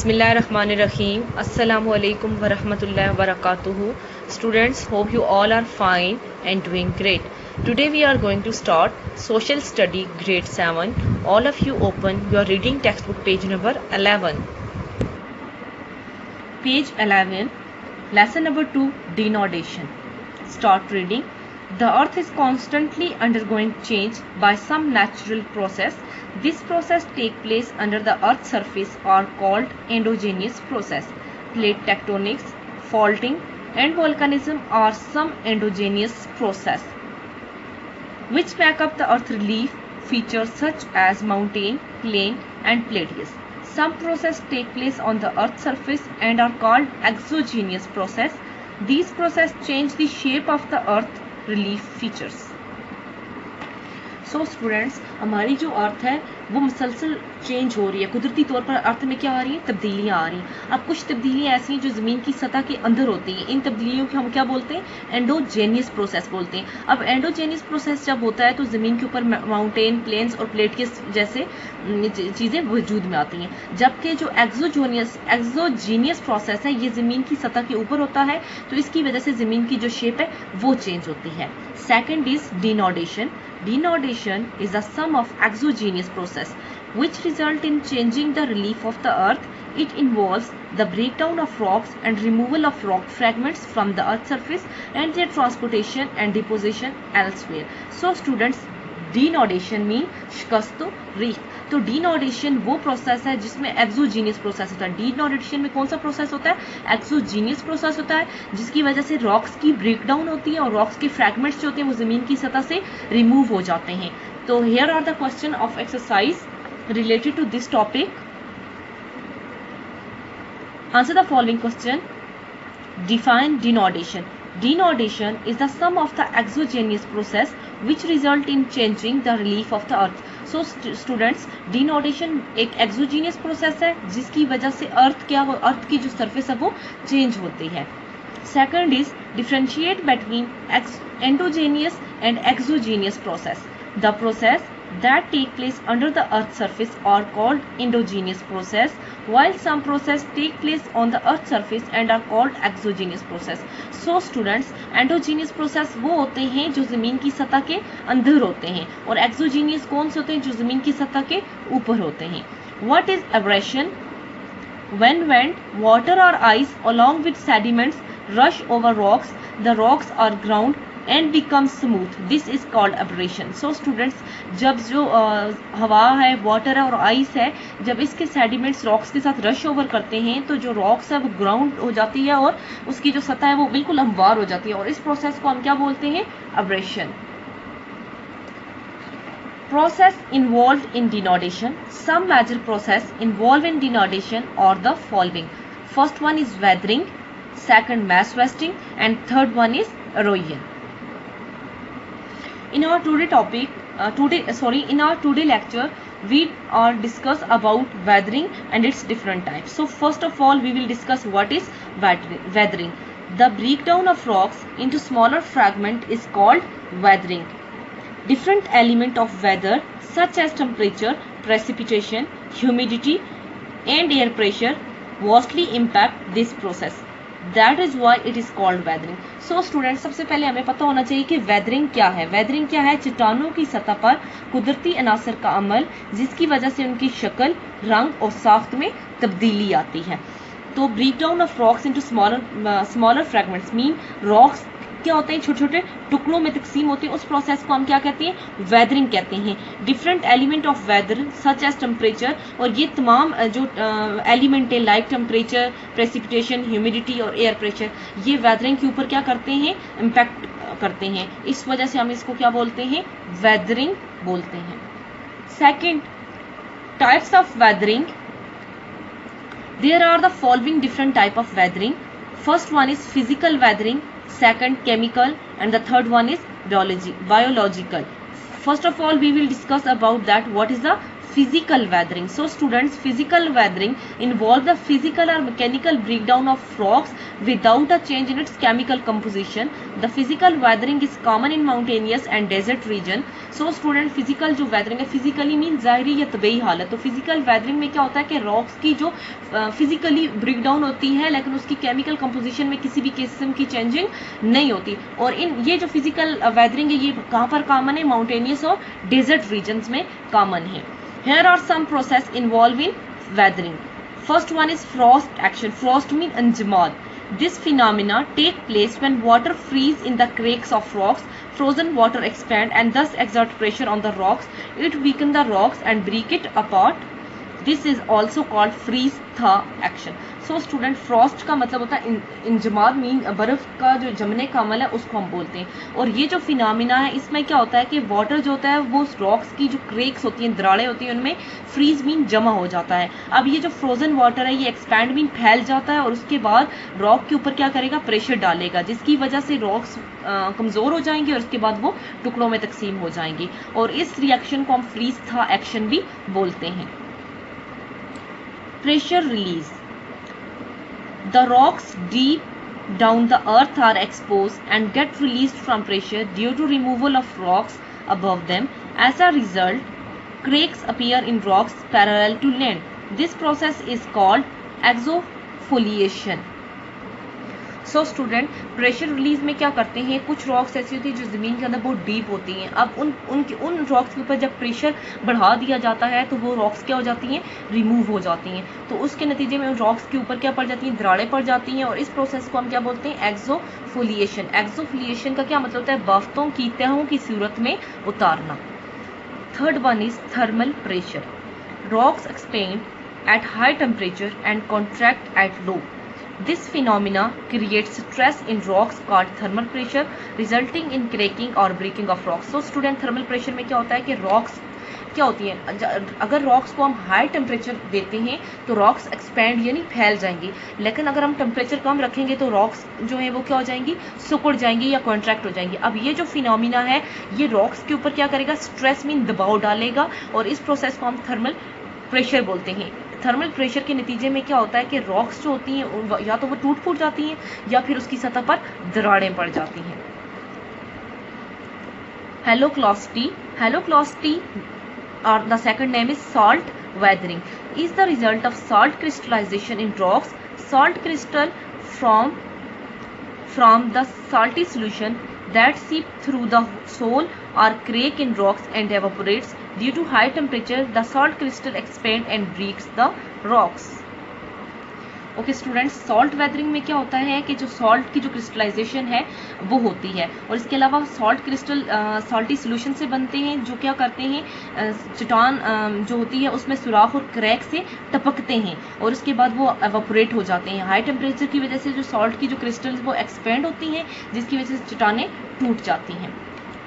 Bismillahirrahmanirrahim. Assalamu alaikum wa rahmatullahi wa barakatuhu. Students, hope you all are fine and doing great. Today we are going to start Social Study Grade 7. All of you open your reading textbook page number 11. Page 11, lesson number 2, denudation. Start reading. The earth is constantly undergoing change by some natural process. This process takes place under the earth's surface are called endogenous process. Plate tectonics, faulting and volcanism are some endogenous process which make up the earth relief features such as mountain, plain and plateaus. Some processes take place on the earth's surface and are called exogenous process. These processes change the shape of the earth relief features. So students, हमारी जो अर्थ है वो मुसलसल change हो रही है. कुदरती तौर पर अर्थ में क्या आ रही है? तब्दीलियाँ आ रही हैं. अब कुछ तब्दीलियाँ ऐसी हैं जो ज़मीन की सतह के अंदर होती हैं. इन तब्दीलियों को हम क्या बोलते हैं? एंडोजेनियस प्रोसेस बोलते हैं. अब एंडोजेनियस प्रोसेस जब होता है तो ज़मीन के ऊपर माउंटेन, प्लेन्स और प्लेट के जैसे चीज़ें वजूद में आती हैं. जबकि जो एक्सोजीनियस प्रोसेस है ये ज़मीन की सतह के ऊपर होता है, तो इसकी वजह से ज़मीन की जो शेप है वो चेंज होती है. Second is denudation. Denudation is the sum of exogenous process which result in changing the relief of the earth. It involves the breakdown of rocks and removal of rock fragments from the earth's surface and their transportation and deposition elsewhere. So students, denudation mean शिकस्त रेत. तो denudation वो process है जिसमें exogenous process होता है. denudation में कौन सा प्रोसेस होता है? एक्सोजीनियस प्रोसेस होता है, जिसकी वजह से रॉक्स की ब्रेकडाउन होती है और रॉक्स के फ्रैगमेंट्स जो होते हैं वो जमीन की सतह से रिमूव हो जाते हैं. तो here are the question of exercise related to this topic. Answer the following question. Define denudation. Denudation is the sum of the exogenous process which result in changing the relief of the earth. So students, denudation एक exogenous process है जिसकी वजह से अर्थ की जो surface है वो change होती है. Second is differentiate between endogenous and exogenous process. The process that take place under the earth's surface are called endogenous process, while some process take place on the earth's surface and are called exogenous process. So students, endogenous process वो होते हैं जो ज़मीन की सतह के अंदर होते हैं और exogenous कौन से होते हैं? जो ज़मीन की सतह के ऊपर होते हैं. What is abrasion? When wind, water or ice along with sediments rush over rocks, the rocks are ground and become smooth. This is called abrasion. So students, जब जो हवा है, वाटर है और आइस है, जब इसके सेडिमेंट्स रॉक्स के साथ रश ओवर करते हैं तो जो रॉक्स है वो ग्राउंड हो जाती है और उसकी जो सतह है वो बिल्कुल हमवार हो जाती है और इस प्रोसेस को हम क्या बोलते हैं? abrasion. Process involved in denudation. Some major process involved in denudation are the following. First one is weathering, second mass wasting, and third one is erosion. In our today lecture, we are discuss about weathering and its different types. So first of all, we will discuss what is weathering. The breakdown of rocks into smaller fragment is called weathering. Different element of weather such as temperature, precipitation, humidity and air pressure vastly impact this process. That is why it is called weathering. So students, सबसे पहले हमें पता होना चाहिए कि weathering क्या है. weathering क्या है? चट्टानों की सतह पर कुदरती अनासर का अमल जिसकी वजह से उनकी शक्ल, रंग और साख्त में तब्दीली आती है. तो breakdown of rocks into smaller fragments mean rocks क्या होते हैं? छोटे छोटे टुकड़ों में तकसीम होते हैं. उस प्रोसेस को हम क्या कहते हैं? वेदरिंग कहते हैं. Different element of weather such as temperature, और ये तमाम जो एलिमेंट है लाइक टेम्परेचर, प्रेसिपिटेशन, ह्यूमिडिटी और एयर प्रेशर, ये वेदरिंग के ऊपर क्या करते हैं? इम्पैक्ट करते हैं. इस वजह से हम इसको क्या बोलते हैं? वेदरिंग बोलते हैं. Second, types of weathering. There are the following different type of weathering. First one is physical weathering, second chemical, and the third one is biological. First of all, we will discuss about that what is the physical weathering. So students, physical weathering involve the physical or mechanical breakdown of rocks without a change in its chemical composition. The physical weathering is common in mountainous and desert region. So student, physical जो weathering है, physically mean ज़ाहिरी या तबीई हालत, तो physical weathering में क्या होता है कि rocks की जो physically breakdown होती है लेकिन उसकी chemical composition में किसी भी किस्म की changing नहीं होती। और इन ये जो physical weathering है ये कहाँ पर common है? mountainous और desert regions में common है। Here are some process involved in weathering. First one is frost action. Frost mean अंजमाद. This phenomena take place when water freeze in the cracks of rocks. Frozen water expand and thus exert pressure on the rocks. It weaken the rocks and break it apart. This is also called freeze thaw action. So student, frost का मतलब होता है इंजमाद, mean बर्फ का जो जमने का अमल है उसको हम बोलते हैं। और ये जो फिनोमिना है इसमें क्या होता है कि वाटर जो होता है वो रॉक्स की जो क्रेक्स होती हैं, दरारें होती हैं, उनमें फ्रीज मीन जमा हो जाता है। अब ये जो फ्रोजन वाटर है ये एक्सपैंड मीन फैल जाता है और उसके बाद रॉक के ऊपर क्या करेगा? प्रेशर डालेगा, जिसकी वजह से रॉक्स कमज़ोर हो जाएंगे और उसके बाद वो टुकड़ों में तकसीम हो जाएंगी। और इस रिएक्शन को हम फ्रीज था एक्शन भी बोलते हैं। Pressure release, the rocks deep down the earth are exposed and get released from pressure due to removal of rocks above them. As a result, cracks appear in rocks parallel to land. This process is called exfoliation. So student, pressure release में क्या करते हैं, कुछ rocks ऐसी होती है जो ज़मीन के अंदर बहुत डीप होती हैं। अब उन रॉक्स के ऊपर जब प्रेशर बढ़ा दिया जाता है तो वो रॉक्स क्या हो जाती हैं? रिमूव हो जाती हैं। तो उसके नतीजे में उन रॉक्स के ऊपर क्या पड़ जाती हैं? दरारें पड़ जाती हैं। और इस प्रोसेस को हम क्या बोलते हैं? एक्सोफोलिएशन। एक्सोफोलिएशन का क्या मतलब होता है? बाफ्तों की तहों की सूरत में उतारना। Third one is thermal pressure. Rocks expand at high temperature and contract at low. This phenomena creates stress in rocks called thermal pressure, resulting in cracking or breaking of rocks. So student, thermal pressure में क्या होता है कि rocks क्या होती हैं, अगर rocks को हम हाई टेम्परेचर देते हैं तो रॉक्स एक्सपैंड यानी फैल जाएंगी, लेकिन अगर हम टेम्परेचर कम रखेंगे तो रॉक्स जो है वो क्या हो जाएंगी? सिकुड़ जाएंगी या कॉन्ट्रैक्ट हो जाएंगी। अब ये जो फिनोमिना है ये रॉक्स के ऊपर क्या करेगा? स्ट्रेस मीन दबाव डालेगा और इस प्रोसेस को हम थर्मल प्रेशर बोलते हैं। थर्मल प्रेशर के नतीजे में क्या होता है कि रॉक्स जो होती हैं या तो वो टूट फूट जाती हैं या फिर उसकी सतह पर दरारें पड़ जाती हैं। हेलोक्लास्टी, हेलोक्लास्टी और the second name is salt weathering is the result of salt crystallization in rocks. Salt crystal from the salty solution that seep through the hole or crack in rocks and evaporates. Due to high temperature, the salt crystal expand and breaks the rocks. Okay students, salt weathering में क्या होता है कि जो salt की जो crystallisation है वो होती है और इसके अलावा सॉल्ट क्रिस्टल सॉल्टी सोल्यूशन से बनते हैं जो क्या करते हैं, चट्टान जो होती है उसमें सुराख और क्रैक से टपकते हैं और उसके बाद वो एवापोरेट हो जाते हैं। हाई टेम्परेचर की वजह से जो सॉल्ट की जो क्रिस्टल्स वो एक्सपेंड होती हैं जिसकी वजह से चट्टानें टूट जाती हैं।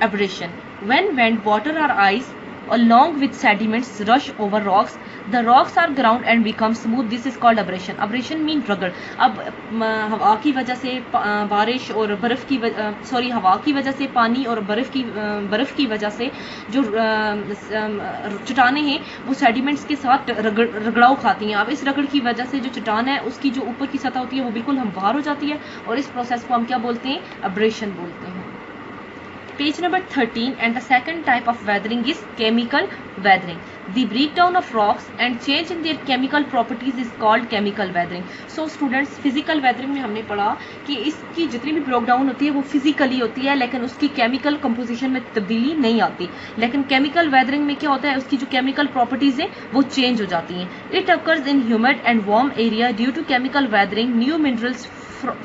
एब्रेशन, व्हेन वाटर और ice along with sediments rush over rocks, the rocks are ground and become smooth. This is called abrasion. Abrasion mean रगड़। अब हवा की वजह से बारिश और बर्फ की हवा की वजह से पानी और बर्फ की वजह से जो चट्टानें हैं वो सेडिमेंट्स के साथ रगड़ाव खाती हैं। अब इस रगड़ की वजह से जो चट्टान है उसकी जो ऊपर की सतह होती है वो बिल्कुल हमवार हो जाती है और इस प्रोसेस को हम क्या बोलते हैं? अब्रेशन बोलते हैं। Page number 13 and the second type of weathering is chemical weathering. The breakdown of rocks and change in their chemical properties is called chemical weathering. So students, physical weathering में हमने पढ़ा कि इसकी जितनी भी ब्रेकडाउन होती है वो फिजिकली होती है लेकिन उसकी केमिकल कंपोजिशन में तब्दीली नहीं आती। लेकिन केमिकल वेदरिंग में क्या होता है, उसकी जो केमिकल प्रॉपर्टीज है वो चेंज हो जाती हैं। It occurs in humid and warm area due to chemical weathering. New minerals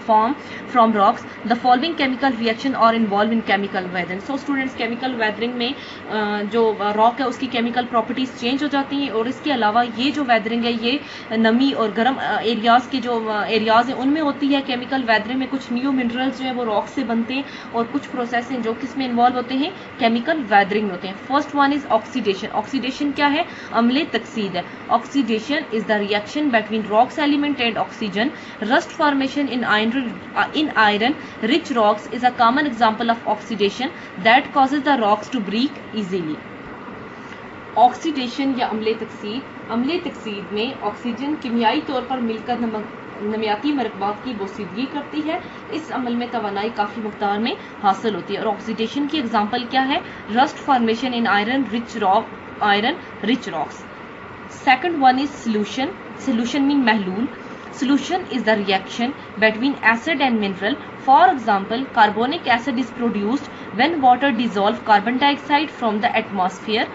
form from rocks. The following chemical reaction are involved in chemical weathering. So students, chemical weathering में जो rock है उसकी chemical properties change हो जाती हैं और इसके अलावा ये जो वेदरिंग है ये नमी और गर्म एरियाज के जो एरियाज हैं उनमें होती है। केमिकल वेदरिंग में कुछ न्यू मिनरल्स जो है वो रॉक से बनते हैं और कुछ प्रोसेस हैं जो किसमें इन्वॉल्व होते हैं? केमिकल वेदरिंग में होते हैं। First one is oxidation. Oxidation क्या है? अम्ल तकसीद है। Oxidation is the reaction between rocks element and oxygen. Rust formation in iron rich rocks is a common example of oxidation that causes the rocks to break easily. Oxidation या अम्लीय तकसीद। अम्लीय तकसीद में oxygen किमियाई तौर पर मिलकर नमियाती मरकबात की बोसीदगी करती है। इस अमल में तवानाई काफ़ी मकदार में हासिल होती है। और ऑक्सीडेशन की एग्जांपल क्या है? Rust formation in iron rich rocks. Second one is solution. Solution mean महलूल। Solution is the reaction between acid and mineral. For example, carbonic acid is produced when water dissolves carbon dioxide from the atmosphere.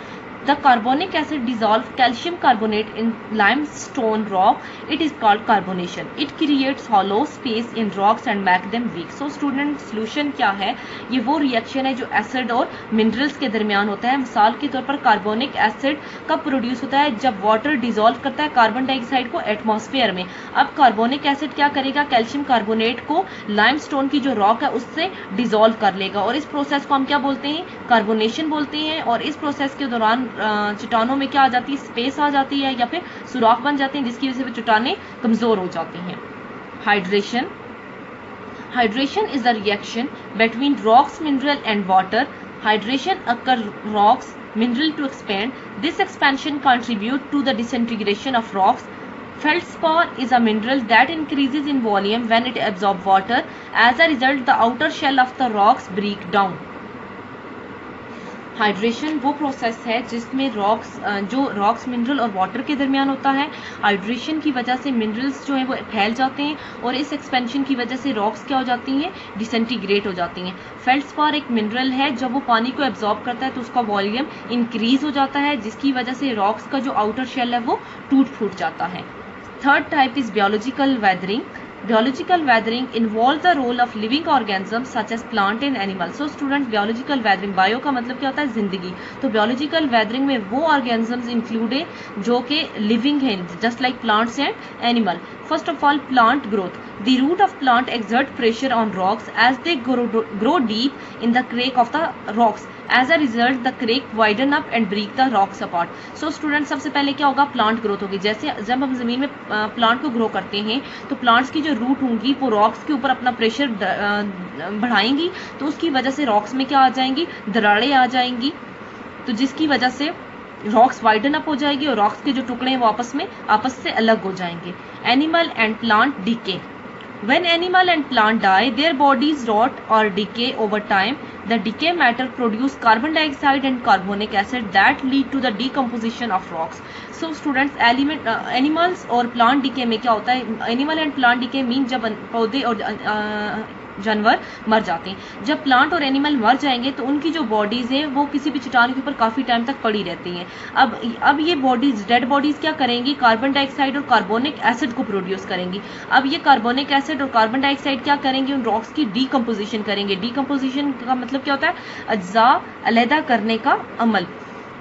The carbonic acid dissolves calcium carbonate in limestone rock. It is called carbonation. It creates hollow space in rocks and make them weak. So student, solution क्या है? ये वो reaction है जो acid और minerals के दरमियान होता है। मिसाल के तौर पर कार्बोनिक एसिड कब प्रोड्यूस होता है? जब वाटर डिसॉल्व करता है कार्बन डाइऑक्साइड को एटमॉस्फेयर में। अब कार्बोनिक एसिड क्या करेगा? कैल्शियम कार्बोनेट को लाइमस्टोन की जो रॉक है उससे डिसॉल्व कर लेगा और इस प्रोसेस को हम क्या बोलते हैं? कार्बोनेशन बोलते हैं। और इस प्रोसेस के दौरान चट्टानों में क्या आ जाती है? स्पेस आ जाती है या फिर सुराख बन जाते हैं, जिसकी वजह से चट्टानें कमजोर हो जाती हैं। Hydration. Hydration is the reaction between rocks, mineral and water. Hydration occurs rocks, mineral to expand. This expansion contributes to the disintegration of rocks. Feldspar is a mineral that increases in volume when it absorbs water. As a result, the outer shell of the rocks break down. Hydration वो process है जिसमें rocks mineral और water के दरमियान होता है। Hydration की वजह से मिनरल्स जो है वो फैल जाते हैं और इस एक्सपेंशन की वजह से रॉक्स क्या हो जाती हैं? डिसइंटीग्रेट हो जाती हैं। फेल्डस्पार एक मिनरल है, जब वो पानी को एब्जॉर्ब करता है तो उसका वॉल्यूम इंक्रीज हो जाता है, जिसकी वजह से रॉक्स का जो आउटर शेल है वो टूट फूट जाता है। Third type is biological weathering. Biological weathering involves the role of living organisms such as plant and animal. So students, biological weathering, bio का मतलब क्या होता है? जिंदगी। तो biological weathering में वो organisms include है जो कि living हैं, just like plants and animal. First of all, plant growth. The root of plant exert pressure on rocks as they grow deep in the crack of the rocks. As a result, the crack widen up and break the rocks apart. So students, सबसे पहले क्या होगा? Plant growth होगी। जैसे जब हम जमीन में प्लांट को ग्रो करते हैं तो प्लांट्स की जो रूट होंगी वो रॉक्स के ऊपर अपना प्रेशर बढ़ाएंगी, तो उसकी वजह से रॉक्स में क्या आ जाएंगी? दरारें आ जाएंगी, तो जिसकी वजह से रॉक्स वाइडन अप हो जाएगी और रॉक्स के जो टुकड़े हैं वो आपस से अलग हो जाएंगे। Animal and plant decay. When animal and plant die, their bodies rot or decay over time. The decay matter produce carbon dioxide and carbonic acid that lead to the decomposition of rocks. So students, animals और plant decay में क्या होता है? Animal and plant decay mean जब पौधे और जानवर मर जाते हैं। जब प्लांट और एनिमल मर जाएंगे तो उनकी जो बॉडीज हैं वो किसी भी चट्टान के ऊपर काफ़ी टाइम तक पड़ी रहती हैं। अब ये बॉडीज, डेड बॉडीज क्या करेंगी? कार्बन डाइऑक्साइड और कार्बोनिक एसिड को प्रोड्यूस करेंगी। अब ये कार्बोनिक एसिड और कार्बन डाइऑक्साइड क्या करेंगे? उन रॉक्स की डीकम्पोजिशन करेंगे। डीकम्पोजिशन का मतलब क्या होता है? अज्जा अलहदा करने का अमल।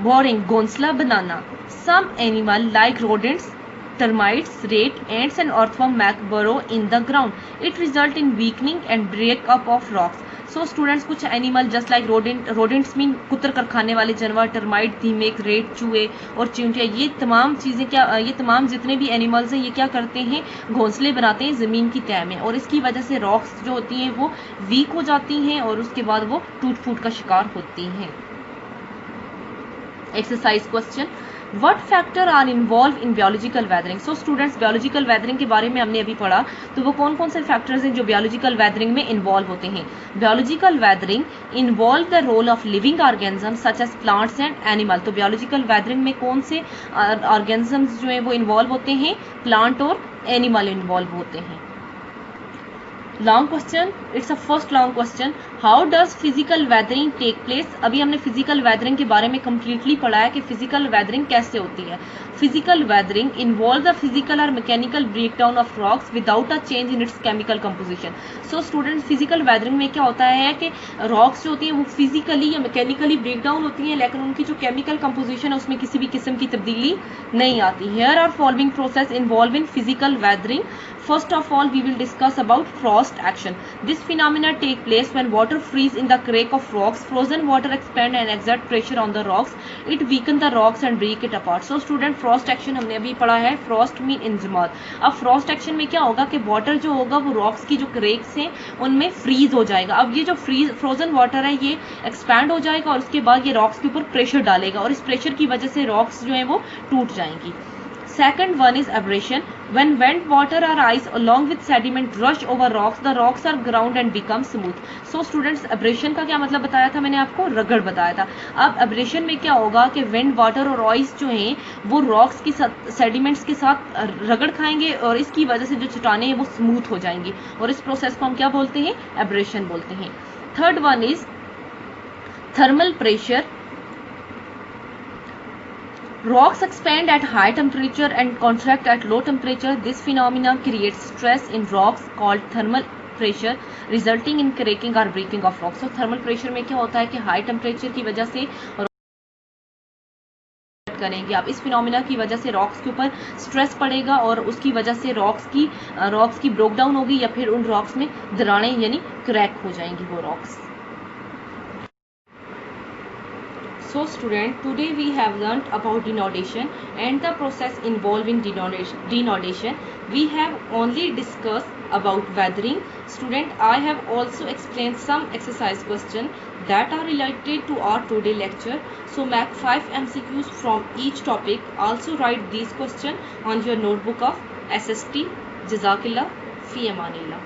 बोरिंग, घोंसला बनाना। Some animal like rodents, termites, rat, ants and earthworm make burrow in the ground. It result in weakening and break up of rocks. So students, कुछ animal just like rodents mean कुतर कर खाने वाले जानवर, termite, दीमक, rate, चूहे और चींटियाँ, ये तमाम चीज़ें ये तमाम जितने भी एनिमल्स हैं ये क्या करते हैं? घोंसले बनाते हैं ज़मीन की तह में और इसकी वजह से रॉक्स जो होती हैं वो वीक हो जाती हैं और उसके बाद वो टूट फूट का शिकार होती हैं। Exercise question, What factor are involved in biological weathering? So students, biological weathering के बारे में हमने अभी पढ़ा, तो वो कौन कौन से फैक्टर्स हैं जो biological weathering में इन्वॉल्व होते हैं? Biological weathering involve the role of living organisms such as plants and animal. तो biological weathering में कौन से organisms जो हैं वो इन्वॉल्व होते हैं? प्लांट और एनिमल इन्वॉल्व होते हैं। Long question, it's a first long question. How does physical weathering take place? अभी हमने फिजिकल वेदरिंग के बारे में कंप्लीटली पढ़ा है कि फिजिकल वेदरिंग कैसे होती है। Physical weathering involve the physical और mechanical breakdown of rocks without a change in its chemical composition. So students, physical weathering में क्या होता है कि रॉक्स जो होती हैं वो फिजिकली या मैकेनिकली ब्रेकडाउन होती हैं, लेकिन उनकी जो केमिकल कंपोजिशन है उसमें किसी भी किस्म की तब्दीली नहीं आती। Here are following process involve in physical weathering. First of all, we will discuss about frost action. This phenomena take place when water freeze in the crack of rocks. Frozen water expand and exert pressure on the rocks. It weaken the rocks and break it apart. So student, frost action हमने अभी पढ़ा है. frost mean इंजमाद. अब frost action में क्या होगा कि water जो होगा वो rocks की जो cracks हैं उनमें freeze हो जाएगा. अब ये जो frozen water है ये expand हो जाएगा और उसके बाद ये rocks के ऊपर pressure डालेगा और इस pressure की वजह से rocks जो है वो टूट जाएंगी. Second one is abrasion. When wet water or ice along with sediment rush over rocks, the rocks are ground and become smooth. So students, abrasion का क्या मतलब बताया था मैंने आपको? रगड़ बताया था. अब abrasion में क्या होगा कि wind water और ice जो हैं वो rocks की sediments के साथ रगड़ खाएंगे और इसकी वजह से जो चट्टानें हैं वो smooth हो जाएंगी और इस प्रोसेस को हम क्या बोलते हैं? abrasion बोलते हैं. Third one is thermal pressure. Rocks expand at high temperature and contract at low temperature. This phenomena creates stress in rocks called thermal pressure, resulting in cracking or breaking of rocks. So thermal pressure में क्या होता है कि high temperature की वजह से करेंगे आप, इस फिनोमिना की वजह से रॉक्स के ऊपर स्ट्रेस पड़ेगा और उसकी वजह से रॉक्स की ब्रोक डाउन होगी या फिर उन रॉक्स में दरारें यानी क्रैक हो जाएंगी वो rocks. So student, today we have learnt about denudation and the process involved in denudation. We have only discussed about weathering. Student, I have also explained some exercise questions that are related to our today lecture. So make 5 MCQs from each topic. Also write these questions on your notebook of SST. Jazakillah. Fi amanillah.